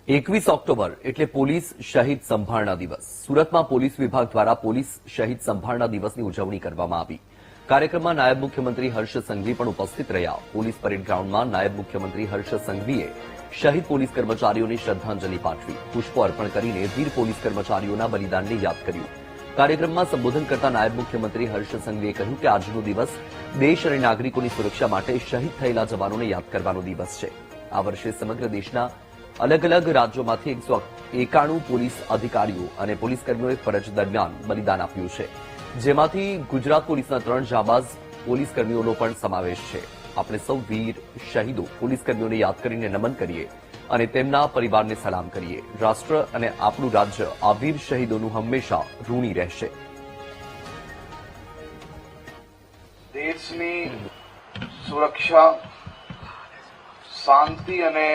21 October એટલે police શહીદ સંભાળના દિવસ। સુરતમાં પોલીસ વિભાગ દ્વારા પોલીસ શહીદ સંભાળના દિવસની ઉજવણી કરવામાં આવી। કાર્યક્રમમાં નાયબ મુખ્યમંત્રી હર્ષ સંઘવી પણ ઉપસ્થિત રહ્યા। પોલીસ પરેડ ગ્રાઉન્ડમાં નાયબ મુખ્યમંત્રી હર્ષ સંઘવીએ શહીદ પોલીસ કર્મચારીઓને શ્રદ્ધાંજલિ પાઠવી। પુષ્પો અર્પણ કરીને વીર પોલીસ કર્મચારીઓના બલિદાનને યાદ કર્યું। કાર્યક્રમમાં સંબોધન કરતા નાયબ મુખ્યમંત્રી હર્ષ સંઘવીએ કહ્યું કે આજનો દિવસ દેશ અને નાગરિકોની સુરક્ષા માટે શહીદ થયેલા જવાનોને યાદ કરવાનો દિવસ છે। આ વર્ષે સમગ્ર દેશના અલગ અલગ રાજ્યોમાંથી 191 પોલીસ અધિકારીઓ અને પોલીસકર્મીઓએ ફરજ દરમિયાન બલિદાન આપ્યું છે, જેમાંથી ગુજરાત પોલીસના 3 જાબાઝ પોલીસકર્મીઓનો પણ સમાવેશ છે। આપણે સૌ વીર શહીદો પોલીસકર્મીઓને યાદ કરીને નમન કરીએ અને તેમના પરિવારને સલામ કરીએ। રાષ્ટ્ર અને આપણું રાજ્ય આ વીર શહીદોનું હંમેશા ઋણી રહેશે। દેશની સુરક્ષા, શાંતિ અને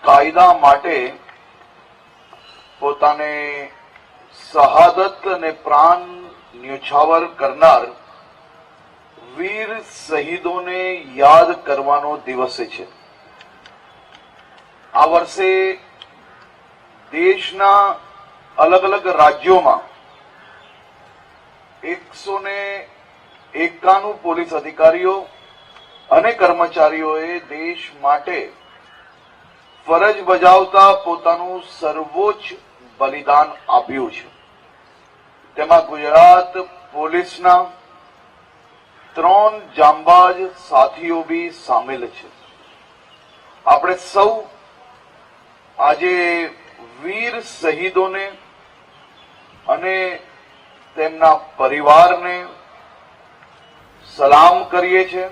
કાયદા માટે પોતાને શહાદત અને પ્રાણ ન્યોછાવર કરનાર વીર શહીદોને યાદ કરવાનો દિવસ છે। આ વર્ષે દેશના અલગ અલગ રાજ્યોમાં 191 પોલીસ અધિકારીઓ અને કર્મચારીઓએ દેશ માટે ફરજ બજાવતા પોતાનું સર્વોચ્ચ બલિદાન આપ્યું છે। તેમાં ગુજરાત પોલીસના 3 જાંબાજ સાથીઓ भी સામેલ છે। આપણે સૌ આજે વીર શહીદોને અને તેમના પરિવારને સલામ કરીએ છીએ।